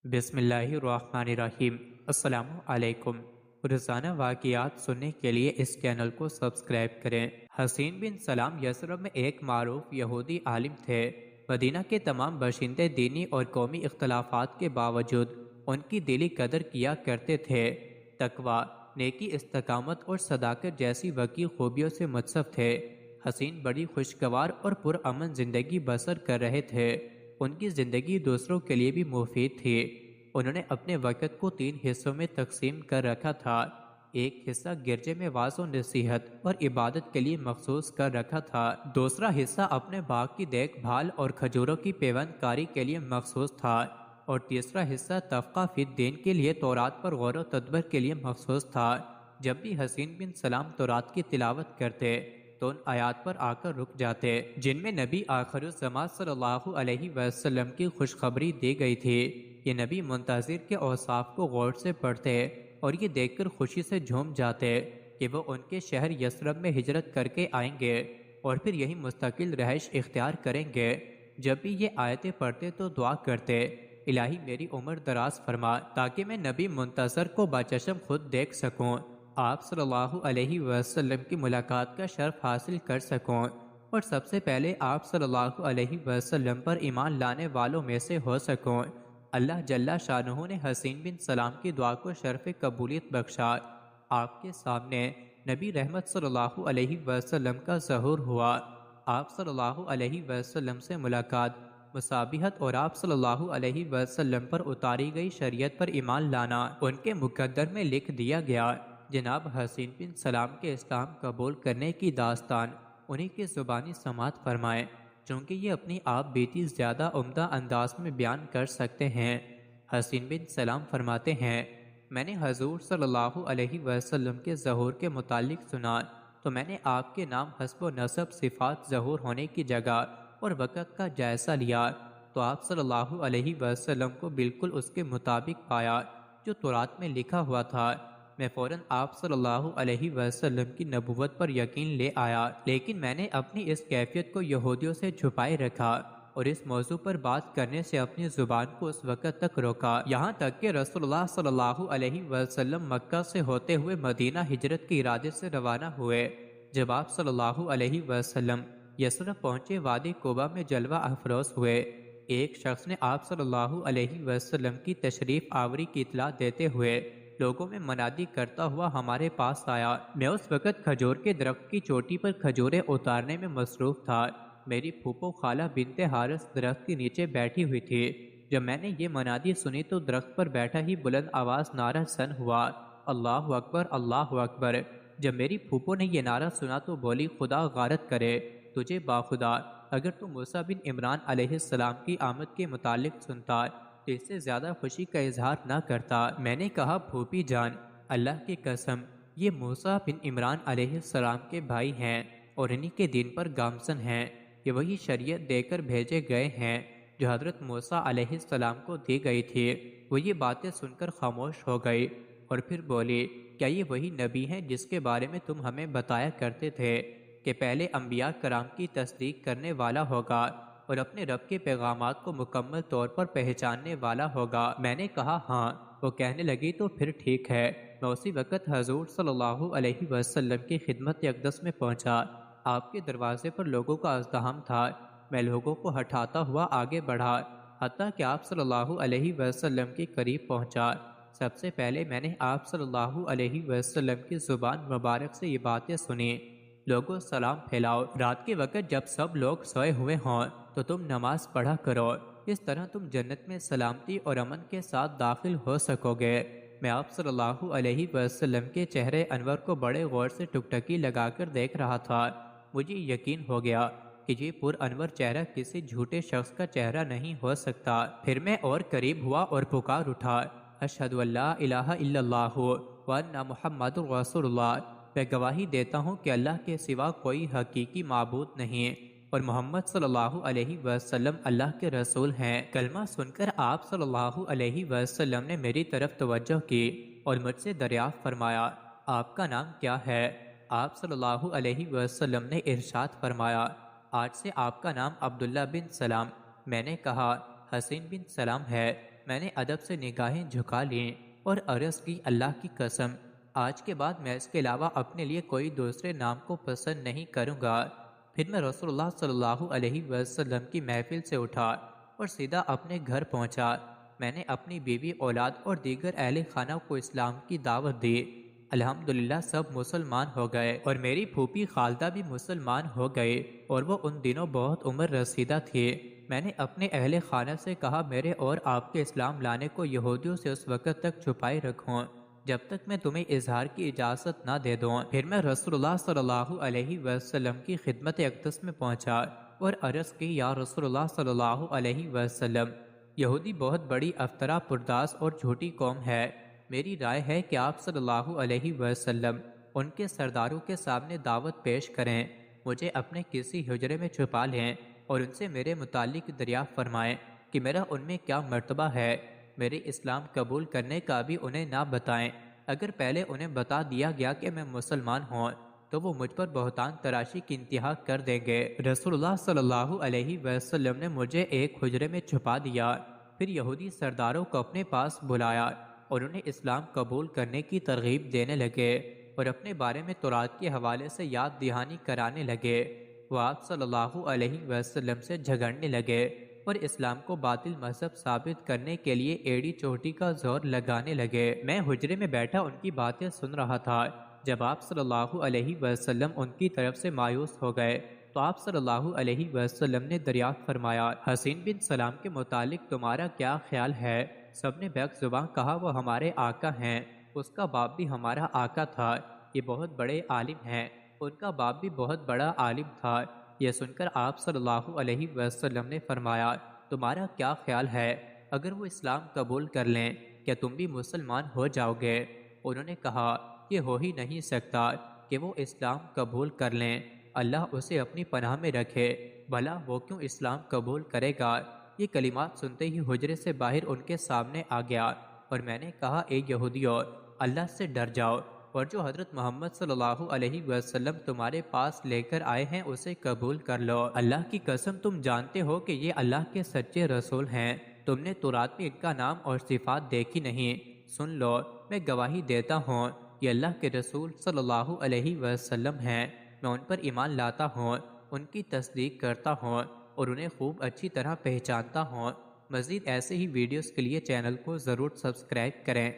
بسم اللہ الرحمن الرحیم۔ السلام علیکم۔ روزانہ واقعات سننے کے لیے اس چینل کو سبسکرائب کریں۔ حسین بن سلام یثرب میں ایک معروف یہودی عالم تھے۔ مدینہ کے تمام باشندے دینی اور قومی اختلافات کے باوجود ان کی دلی قدر کیا کرتے تھے۔ تقویٰ، نیکی، استقامت اور صداقت جیسی وقی خوبیوں سے متصف تھے۔ حسین بڑی خوشگوار اور پرامن زندگی بسر کر رہے تھے۔ ان کی زندگی دوسروں کے لیے بھی مفید تھی۔ انہوں نے اپنے وقت کو 3 حصوں میں تقسیم کر رکھا تھا۔ ایک حصہ گرجے میں وعظ و نصیحت اور عبادت کے لیے مخصوص کر رکھا تھا۔ دوسرا حصہ اپنے باغ کی دیکھ بھال اور کھجوروں کی پیوند کاری کے لیے مخصوص تھا، اور تیسرا حصہ تفقہ فی الدین کے لیے تورات پر غور و تدبر کے لیے مخصوص تھا۔ جب بھی حسین بن سلام تورات کی تلاوت کرتے تو ان آیات پر آ کر رک جاتے جن میں نبی آخر الزمان صلی اللہ علیہ وسلم کی خوشخبری دی گئی تھی۔ یہ نبی منتظر کے اوصاف کو غور سے پڑھتے اور یہ دیکھ کر خوشی سے جھوم جاتے کہ وہ ان کے شہر یثرب میں ہجرت کر کے آئیں گے اور پھر یہی مستقل رہائش اختیار کریں گے۔ جب بھی یہ آیتیں پڑھتے تو دعا کرتے، الہی میری عمر دراز فرما تاکہ میں نبی منتظر کو بچشم خود دیکھ سکوں، آپ صلی اللہ علیہ وسلم کی ملاقات کا شرف حاصل کر سکوں اور سب سے پہلے آپ صلی اللہ علیہ وسلم پر ایمان لانے والوں میں سے ہو سکوں۔ اللہ جل شانہ نے حسین بن سلام کی دعا کو شرف قبولیت بخشا۔ آپ کے سامنے نبی رحمت صلی اللہ علیہ وسلم کا ظہور ہوا۔ آپ صلی اللہ علیہ وسلم سے ملاقات، مصابیحت اور آپ صلی اللہ علیہ وسلم پر اتاری گئی شریعت پر ایمان لانا ان کے مقدر میں لکھ دیا گیا۔ جناب حسین بن سلام کے اسلام قبول کرنے کی داستان انہی کی زبانی سماعت فرمائیں، چونکہ یہ اپنی آپ بیتی زیادہ عمدہ انداز میں بیان کر سکتے ہیں۔ حسین بن سلام فرماتے ہیں، میں نے حضور صلی اللہ علیہ وسلم کے ظہور کے متعلق سنا تو میں نے آپ کے نام، حسب و نسب، صفات، ظہور ہونے کی جگہ اور وقت کا جائزہ لیا تو آپ صلی اللہ علیہ وسلم کو بالکل اس کے مطابق پایا جو تورات میں لکھا ہوا تھا۔ میں فوراً آپ صلی اللہ علیہ وسلم کی نبوت پر یقین لے آیا، لیکن میں نے اپنی اس کیفیت کو یہودیوں سے چھپائے رکھا اور اس موضوع پر بات کرنے سے اپنی زبان کو اس وقت تک روکا یہاں تک کہ رسول اللہ صلی اللہ علیہ وسلم مکہ سے ہوتے ہوئے مدینہ ہجرت کے ارادے سے روانہ ہوئے۔ جب آپ صلی اللہ علیہ وسلم یثرب پہنچے، وادی قبا میں جلوہ افروز ہوئے۔ ایک شخص نے آپ صلی اللہ علیہ وسلم کی تشریف آوری کی اطلاع دیتے ہوئے لوگوں میں منادی کرتا ہوا ہمارے پاس آیا۔ میں اس وقت کھجور کے درخت کی چوٹی پر کھجوریں اتارنے میں مصروف تھا۔ میری پھوپھو خالہ بنت حارث درخت کے نیچے بیٹھی ہوئی تھی۔ جب میں نے یہ منادی سنی تو درخت پر بیٹھا ہی بلند آواز نعرہ زن ہوا، اللہ اکبر، اللہ اکبر۔ جب میری پھوپھو نے یہ نعرہ سنا تو بولی، خدا غارت کرے تجھے باخدا، اگر تو موسیٰ بن عمران علیہ السلام کی آمد کے متعلق سنتا تو اس سے زیادہ خوشی کا اظہار نہ کرتا۔ میں نے کہا، پھوپھی جان، اللہ کی قسم، یہ موسیٰ بن عمران علیہ السلام کے بھائی ہیں اور انہی کے دین پر گامزن ہیں۔ یہ وہی شریعت دے کر بھیجے گئے ہیں جو حضرت موسیٰ علیہ السلام کو دی گئی تھی۔ وہ یہ باتیں سن کر خاموش ہو گئی اور پھر بولی، کیا یہ وہی نبی ہیں جس کے بارے میں تم ہمیں بتایا کرتے تھے کہ پہلے انبیاء کرام کی تصدیق کرنے والا ہوگا اور اپنے رب کے پیغامات کو مکمل طور پر پہچاننے والا ہوگا؟ میں نے کہا ہاں۔ وہ کہنے لگی، تو پھر ٹھیک ہے۔ میں اسی وقت حضور صلی اللہ علیہ وسلم کی خدمت اقدس میں پہنچا۔ آپ کے دروازے پر لوگوں کا ازدحام تھا۔ میں لوگوں کو ہٹاتا ہوا آگے بڑھا حتیٰ کہ آپ صلی اللہ علیہ وسلم کے قریب پہنچا۔ سب سے پہلے میں نے آپ صلی اللہ علیہ وسلم کی زبان مبارک سے یہ باتیں سنی، لوگوں سلام پھیلاؤ، رات کے وقت جب سب لوگ سوئے ہوئے ہوں تو تم نماز پڑھا کرو، اس طرح تم جنت میں سلامتی اور امن کے ساتھ داخل ہو سکو گے۔ میں آپ صلی اللہ علیہ وسلم کے چہرے انور کو بڑے غور سے ٹکٹکی لگا کر دیکھ رہا تھا۔ مجھے یقین ہو گیا کہ یہ پر انور چہرہ کسی جھوٹے شخص کا چہرہ نہیں ہو سکتا۔ پھر میں اور قریب ہوا اور پکار اٹھا، اشہد ان لا الہ الا اللہ وان محمد رسول اللہ، میں گواہی دیتا ہوں کہ اللہ کے سوا کوئی حقیقی معبود نہیں اور محمد صلی اللہ علیہ وسلم اللہ کے رسول ہیں۔ کلمہ سن کر آپ صلی اللہ علیہ وسلم نے میری طرف توجہ کی اور مجھ سے دریافت فرمایا، آپ کا نام کیا ہے؟ آپ صلی اللہ علیہ وسلم نے ارشاد فرمایا، آج سے آپ کا نام عبداللہ بن سلام۔ میں نے کہا، حسین بن سلام ہے۔ میں نے ادب سے نگاہیں جھکا لیں اور عرض کی اللہ کی قسم آج کے بعد میں اس کے علاوہ اپنے لیے کوئی دوسرے نام کو پسند نہیں کروں گا۔ پھر میں رسول اللہ صلی اللہ علیہ وسلم کی محفل سے اٹھا اور سیدھا اپنے گھر پہنچا۔ میں نے اپنی بیوی، اولاد اور دیگر اہل خانہ کو اسلام کی دعوت دی۔ الحمدللہ سب مسلمان ہو گئے اور میری پھوپھی خالدہ بھی مسلمان ہو گئے، اور وہ ان دنوں بہت عمر رسیدہ تھی۔ میں نے اپنے اہل خانہ سے کہا میرے اور آپ کے اسلام لانے کو یہودیوں سے اس وقت تک چھپائے رکھوں جب تک میں تمہیں اظہار کی اجازت نہ دے دوں۔ پھر میں رسول اللہ صلی اللہ علیہ وسلم کی خدمت اقدس میں پہنچا اور عرض کی یا رسول اللہ صلی اللہ علیہ وسلم، یہودی بہت بڑی افطرا پرداز اور جھوٹی قوم ہے۔ میری رائے ہے کہ آپ صلی اللہ علیہ وسلم ان کے سرداروں کے سامنے دعوت پیش کریں، مجھے اپنے کسی حجرے میں چھپا لیں اور ان سے میرے متعلق دریافت فرمائیں کہ میرا ان میں کیا مرتبہ ہے۔ میرے اسلام قبول کرنے کا بھی انہیں نہ بتائیں۔ اگر پہلے انہیں بتا دیا گیا کہ میں مسلمان ہوں تو وہ مجھ پر بہتان تراشی کی انتہا کر دیں گے۔ رسول اللہ صلی اللہ علیہ وسلم نے مجھے ایک حجرے میں چھپا دیا، پھر یہودی سرداروں کو اپنے پاس بلایا اور انہیں اسلام قبول کرنے کی ترغیب دینے لگے اور اپنے بارے میں تورات کے حوالے سے یاد دہانی کرانے لگے۔ وہ آپ صلی اللہ علیہ وسلم سے جھگڑنے لگے اور اسلام کو باطل مذہب ثابت کرنے کے لیے ایڑی چوٹی کا زور لگانے لگے۔ میں حجرے میں بیٹھا ان کی باتیں سن رہا تھا۔ جب آپ صلی اللہ علیہ وسلم ان کی طرف سے مایوس ہو گئے تو آپ صلی اللہ علیہ وسلم نے دریافت فرمایا حسین بن سلام کے متعلق تمہارا کیا خیال ہے؟ سب نے بیک زبان کہا وہ ہمارے آقا ہیں، اس کا باپ بھی ہمارا آقا تھا، یہ بہت بڑے عالم ہیں، ان کا باپ بھی بہت بڑا عالم تھا۔ یہ سن کر آپ صلی اللہ علیہ وسلم نے فرمایا تمہارا کیا خیال ہے اگر وہ اسلام قبول کر لیں کیا تم بھی مسلمان ہو جاؤ گے؟ انہوں نے کہا یہ ہو ہی نہیں سکتا کہ وہ اسلام قبول کر لیں، اللہ اسے اپنی پناہ میں رکھے، بھلا وہ کیوں اسلام قبول کرے گا؟ یہ کلمات سنتے ہی حجرے سے باہر ان کے سامنے آ گیا اور میں نے کہا اے یہودیو، اللہ سے ڈر جاؤ اور جو حضرت محمد صلی اللہ علیہ وسلم تمہارے پاس لے کر آئے ہیں اسے قبول کر لو۔ اللہ کی قسم تم جانتے ہو کہ یہ اللہ کے سچے رسول ہیں، تم نے تورات میں ان کا نام اور صفات دیکھی نہیں۔ سن لو، میں گواہی دیتا ہوں یہ اللہ کے رسول صلی اللہ علیہ وسلم ہیں، میں ان پر ایمان لاتا ہوں، ان کی تصدیق کرتا ہوں اور انہیں خوب اچھی طرح پہچانتا ہوں۔ مزید ایسے ہی ویڈیوز کے لیے چینل کو ضرور سبسکرائب کریں۔